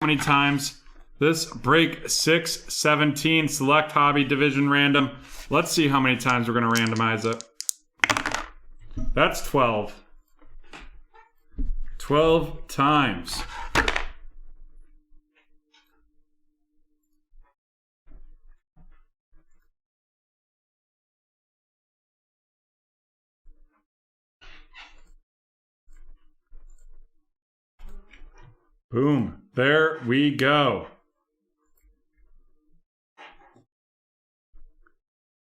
many times this break 617 select hobby division random. Let's see how many times we're going to randomize it. That's 12. 12 times. Boom. There we go.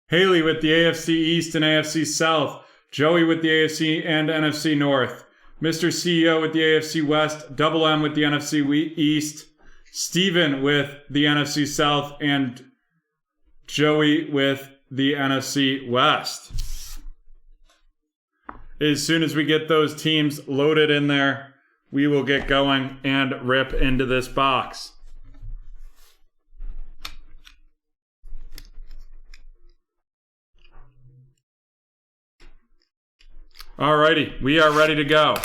Haley with the AFC East and AFC South. Joey with the AFC and NFC North. Mr. CEO with the AFC West. Double M with the NFC East. Steven with the NFC South. And Joey with the NFC West. As soon as we get those teams loaded in there, we will get going and rip into this box. Alrighty, we are ready to go.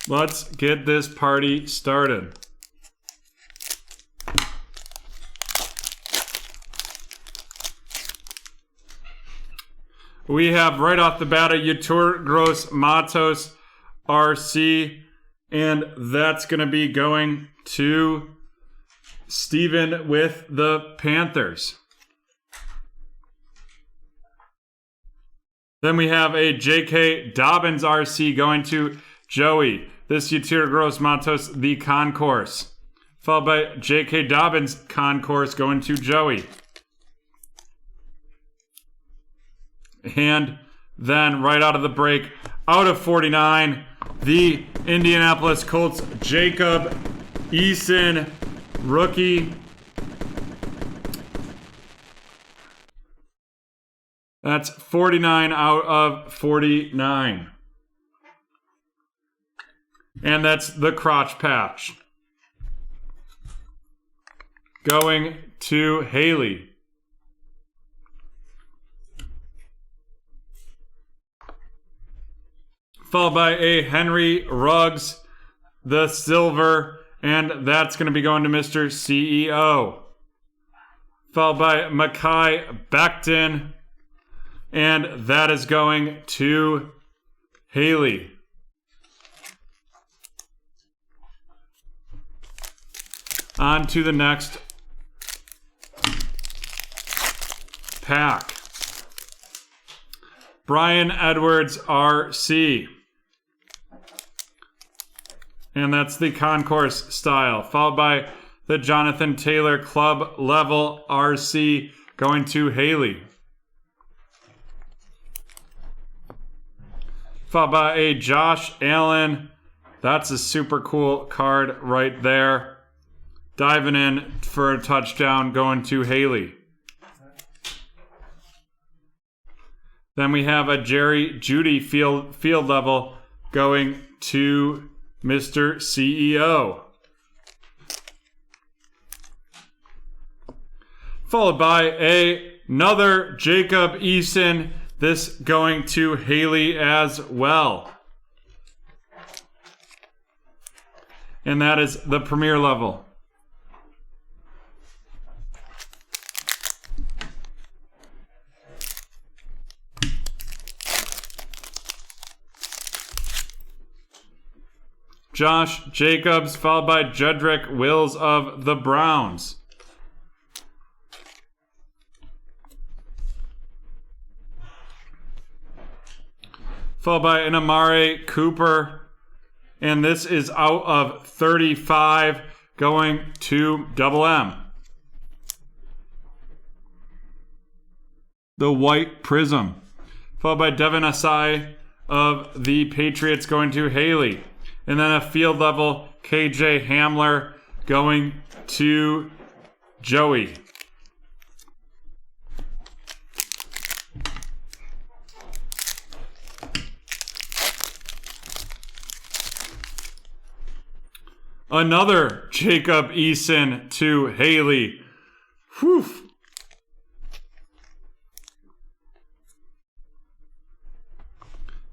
Let's get this party started. We have right off the bat a Yetur Gross Matos RC, and that's going to be going to Steven with the Panthers. Then we have a J.K. Dobbins RC going to Joey. This Yetur Gross Matos, the Concourse. Followed by J.K. Dobbins Concourse going to Joey. And then right out of the break, out of 49, the Indianapolis Colts Jacob Eason rookie. That's 49 out of 49. And that's the crotch patch. Going to Haley. Followed by a Henry Ruggs, the silver, and that's going to be going to Mr. CEO. Followed by Mekhi Becton, and that is going to Haley. On to the next pack. Brian Edwards RC. And that's the Concourse style. Followed by the Jonathan Taylor Club Level RC going to Haley. Followed by a Josh Allen. That's a super cool card right there. Diving in for a touchdown going to Haley. Then we have a Jerry Jeudy field level going to Mr. CEO. Followed by another Jacob Eason. This going to Haley as well. And that is the premier level. Josh Jacobs, followed by Jedrick Wills of the Browns. Followed by an Amari Cooper. And this is out of 35 going to Double M. The White Prism. Followed by Devin Asai of the Patriots going to Haley. And then a field level KJ Hamler going to Joey. Another Jacob Eason to Haley. Whew.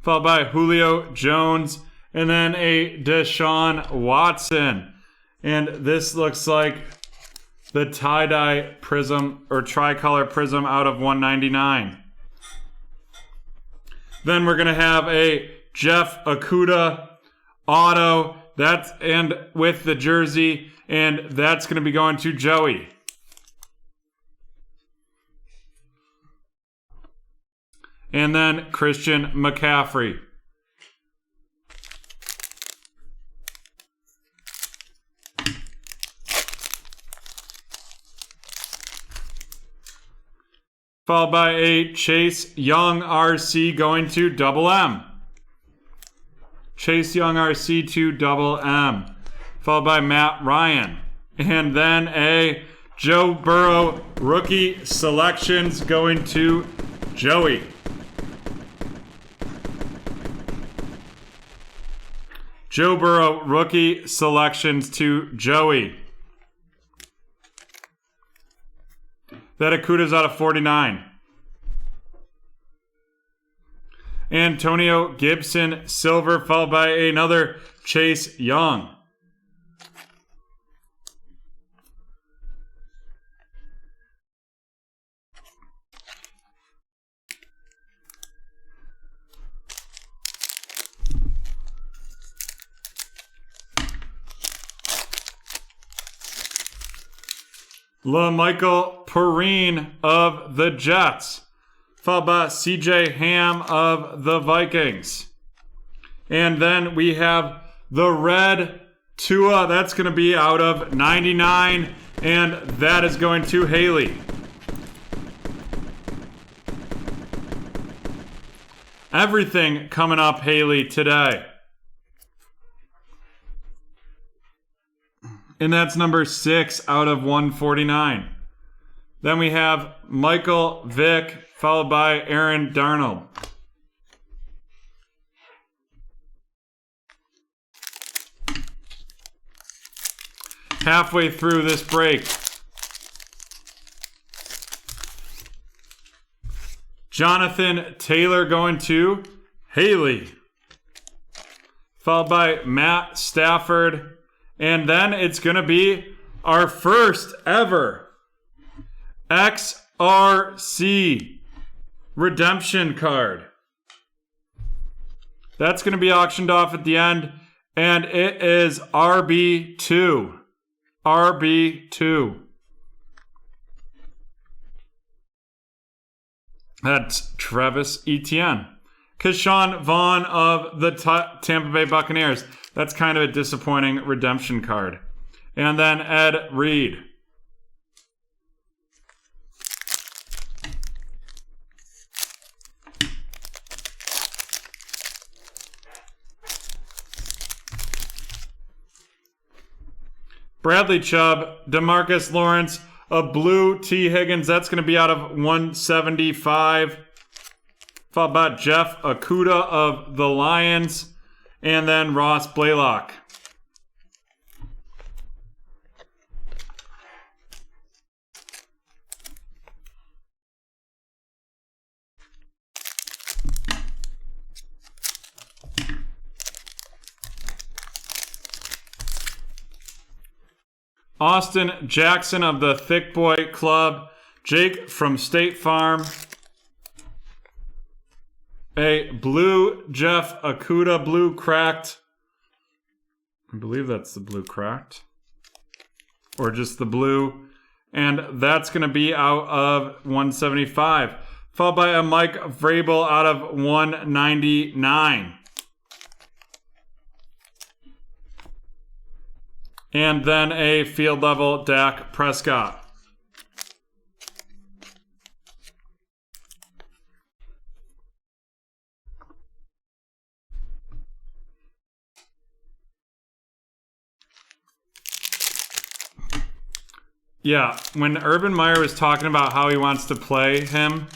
Followed by Julio Jones, and then a Deshaun Watson. And this looks like the tie-dye prism or tricolor prism out of 199. Then we're going to have a Jeff Okudah auto. That's and with the jersey, and that's going to be going to Joey. And then Christian McCaffrey. Followed by a Chase Young RC going to Double M. Chase Young RC to Double M. Followed by Matt Ryan. And then a Joe Burrow rookie selections going to Joey. Joe Burrow rookie selections to Joey. That Okudah's out of 49. Antonio Gibson silver, followed by another Chase Young. LaMichael Perine of the Jets. Followed by CJ Ham of the Vikings. And then we have the red Tua. That's going to be out of 99. And that is going to Haley. Everything coming up, Haley, today. And that's number 6 out of 149. Then we have Michael Vick, followed by Aaron Darnold. Halfway through this break. Jonathan Taylor going to Haley. Followed by Matt Stafford. And then it's going to be our first ever XRC redemption card. That's going to be auctioned off at the end. And it is RB2. RB2. That's Travis Etienne. Keyshawn Vaughn of the Tampa Bay Buccaneers. That's kind of a disappointing redemption card. And then Ed Reed. Bradley Chubb, DeMarcus Lawrence, a blue T. Higgins. That's going to be out of 175. Followed by Jeff Okudah of the Lions. And then Ross Blaylock. Austin Jackson of the Thick Boy Club. Jake from State Farm. A blue Jeff Okudah, blue cracked. I believe that's the blue cracked. Or just the blue. And that's going to be out of 175. Followed by a Mike Vrabel out of 199. And then a field level Dak Prescott. Yeah, when Urban Meyer was talking about how he wants to play him,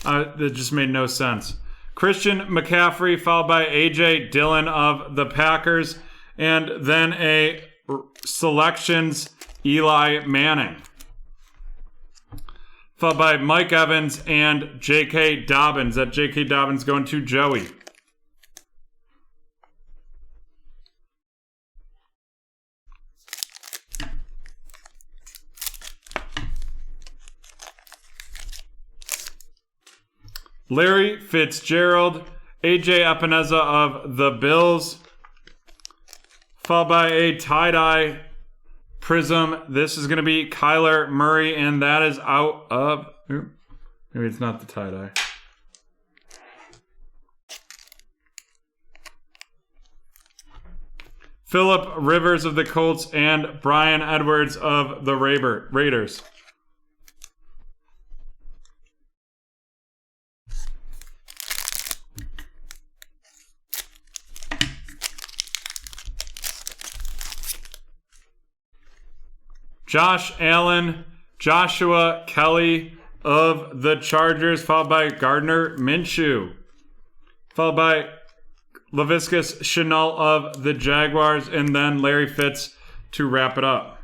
it just made no sense. Christian McCaffrey, followed by A.J. Dillon of the Packers, and then a Selections, Eli Manning. Followed by Mike Evans and J.K. Dobbins. That J.K. Dobbins going to Joey. Larry Fitzgerald, AJ Epineza of the Bills, followed by a tie-dye prism. This is going to be Kyler Murray, and that is out of... Maybe it's not the tie-dye. Phillip Rivers of the Colts and Brian Edwards of the Raiders. Josh Allen, Joshua Kelly of the Chargers, followed by Gardner Minshew, followed by Laviska Shenault of the Jaguars, and then Larry Fitz to wrap it up.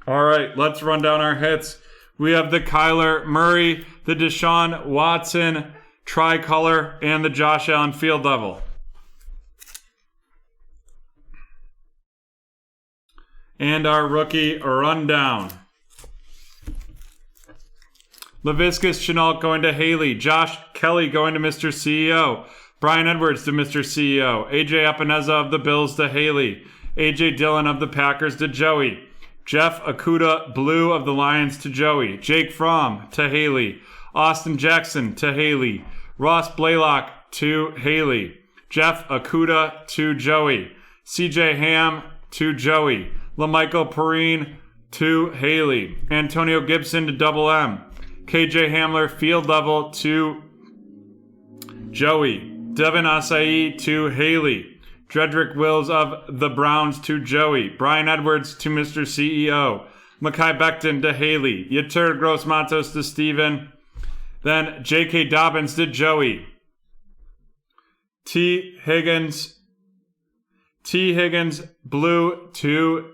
All right, let's run down our hits. We have the Kyler Murray, the Deshaun Watson tricolor, and the Josh Allen field level. And our rookie rundown. Laviska Shenault going to Haley. Josh Kelly going to Mr. CEO. Brian Edwards to Mr. CEO. AJ Epineza of the Bills to Haley. AJ Dillon of the Packers to Joey. Jeff Okudah Blue of the Lions to Joey. Jake Fromm to Haley. Austin Jackson to Haley. Ross Blaylock to Haley. Jeff Okudah to Joey. CJ Ham to Joey. LaMichael Perrine to Haley. Antonio Gibson to Double M. KJ Hamler field level to Joey. Devin Asai to Haley. Dredrick Wills of the Browns to Joey. Brian Edwards to Mr. CEO. Mekhi Becton to Haley. Yetur Gross-Matos to Steven. Then J.K. Dobbins to Joey. T. Higgins Blue to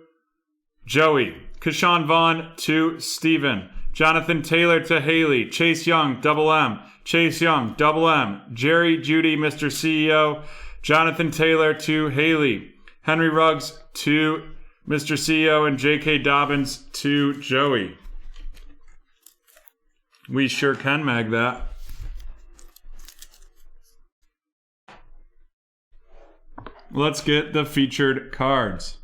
Joey. Keshawn Vaughn to Steven. Jonathan Taylor to Haley. Chase Young, Double M. Chase Young, Double M. Jerry Jeudy, Mr. CEO. Jonathan Taylor to Haley. Henry Ruggs to Mr. CEO. And J.K. Dobbins to Joey. We sure can mag that. Let's get the featured cards.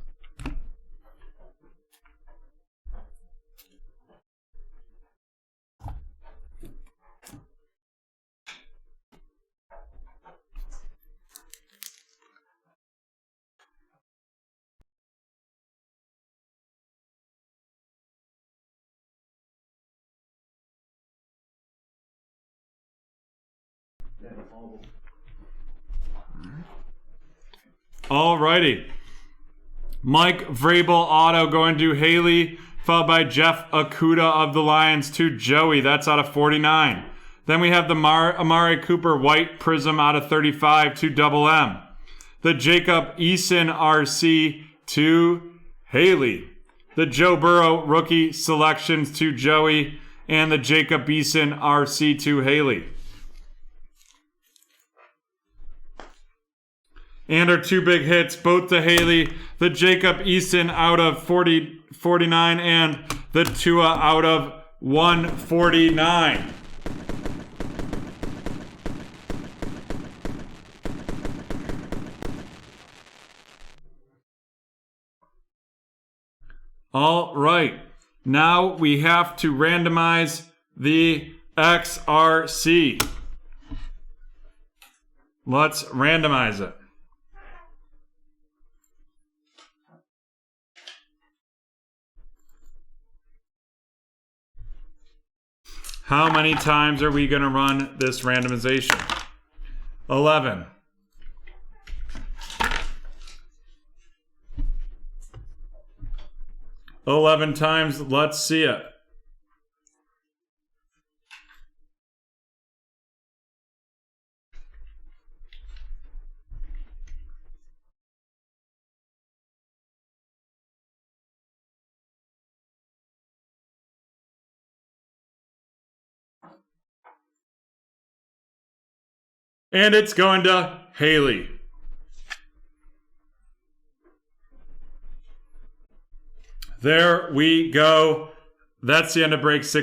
Alrighty. Mike Vrabel auto going to Haley, followed by Jeff Okudah of the Lions to Joey. That's out of 49. Then we have the Amari Cooper white prism out of 35 to Double M. The Jacob Eason RC to Haley. The Joe Burrow rookie selections to Joey, and the Jacob Eason RC to Haley. And our two big hits, both to Haley, the Jacob Eason out of 49 and the Tua out of 149. All right, now we have to randomize the XRC. Let's randomize it. How many times are we going to run this randomization? 11. 11 times. Let's see it. And it's going to Haley. There we go. That's the end of break 6.